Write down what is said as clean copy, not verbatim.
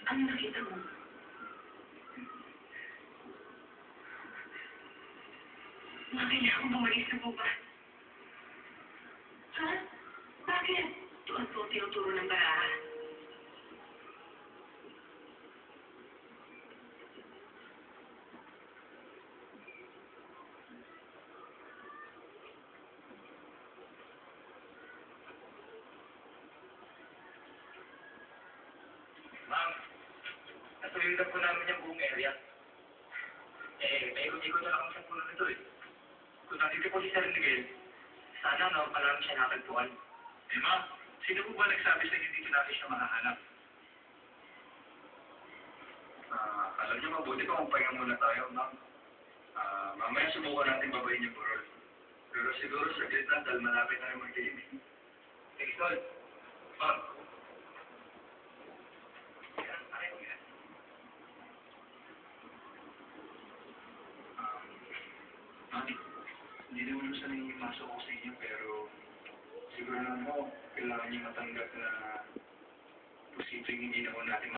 Ano nakita mo? Kailangan ko bumalik sa buba. Ha? Bakit? Tuwan po tinuturo ng baraha. Ma'am, natuloy po namin yung buong area. May ikot-ikot na lang sa puno nito eh. Kung nandito po si Sir Miguel, sana parang siya nakagpuan. Ma'am, sino po ba nagsabi sa inyo dito natin siya makahanap? Alam niyo, mabuti pa kung pahinga muna tayo, ma'am. Mamaya subukan natin babayin yung burol. Pero siguro saglit lang dahil malapit na rin magdilim eh. Sige, Tol. Ma'am. Mami, hindi naman sa nangimasok ko sa inyo pero siguro naman mo, kailangan niyo matanggap na posibleng hindi naman natin